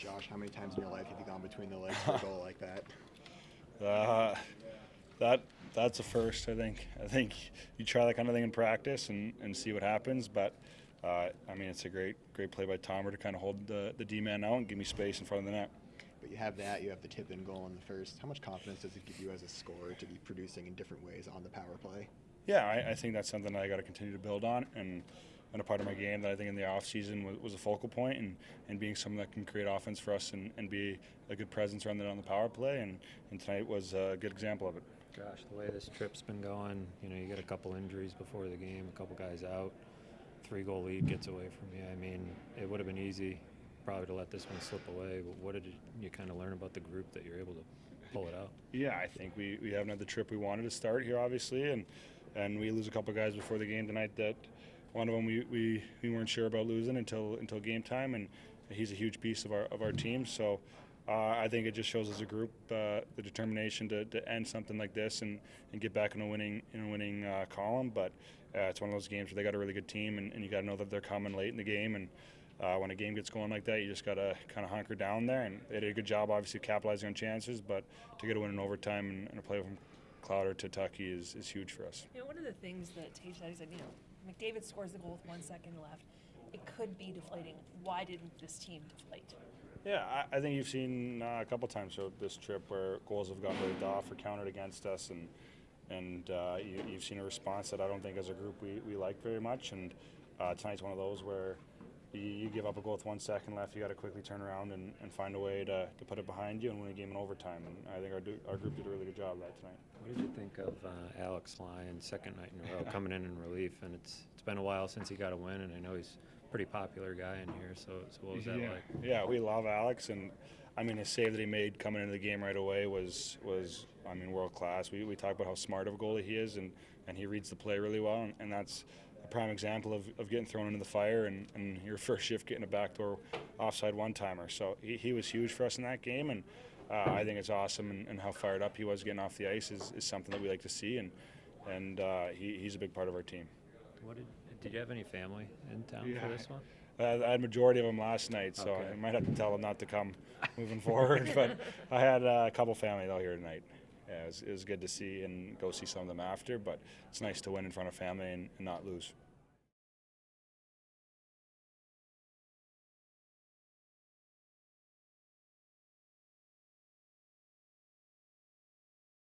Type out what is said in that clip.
Josh, how many times in your life have you gone between the legs for a goal like that? That's a first, I think. I think you try that kind of thing in practice and see what happens. But I mean, it's a great play by Tomer to kind of hold the D-man out and give me space in front of the net. But you have that. You have the tip-in goal in the first. How much confidence does it give you as a scorer to be producing in different ways on the power play? Yeah, I think that's something I got to continue to build on, and a part of my game that I think in the off season was a focal point, and being someone that can create offense for us and be a good presence around on the power play, and tonight was a good example of it. Gosh, the way this trip's been going, you get a couple injuries before the game, a couple guys out, 3-goal lead gets away from you. I mean, it would have been easy probably to let this one slip away, but what did you kind of learn about the group that you're able to pull it out? Yeah, I think we haven't had the trip we wanted to start here, obviously, and we lose a couple guys before the game tonight that one of them we weren't sure about losing until game time, and he's a huge piece of our team. So I think it just shows as a group the determination to end something like this and get back in a winning column. But it's one of those games where they got a really good team, and you got to know that they're coming late in the game. And when a game gets going like that, you just got to kind of hunker down there. And they did a good job, obviously, capitalizing on chances. But to get a win in overtime and a play from Clowder to Tucky is huge for us. One of the things that Tage said, he said, McDavid scores the goal with 1 second left. It could be deflating. Why didn't this team deflate? Yeah, I think you've seen a couple times throughout this trip where goals have gotten waved off or countered against us, and you've seen a response that I don't think as a group we like very much. And tonight's one of those where you give up a goal with 1 second left, you got to quickly turn around and find a way to put it behind you and win a game in overtime. And I think our group did a really good job of that tonight. What did you think of Alex Lyon, second night in a row, coming in relief? And it's been a while since he got a win, and I know he's a pretty popular guy in here. So what was that like? Yeah, we love Alex, and I mean his save that he made coming into the game right away was world class. We talk about how smart of a goalie he is, and he reads the play really well, and that's a prime example of getting thrown into the fire and your first shift getting a backdoor offside one-timer. So he was huge for us in that game, and I think it's awesome, and how fired up he was getting off the ice is something that we like to see, and he's a big part of our team. Did you have any family in town for this one? I had a majority of them last night, so okay. I might have to tell them not to come moving forward, but I had a couple family out here tonight. Yeah, it was good to see and go see some of them after, but it's nice to win in front of family and not lose.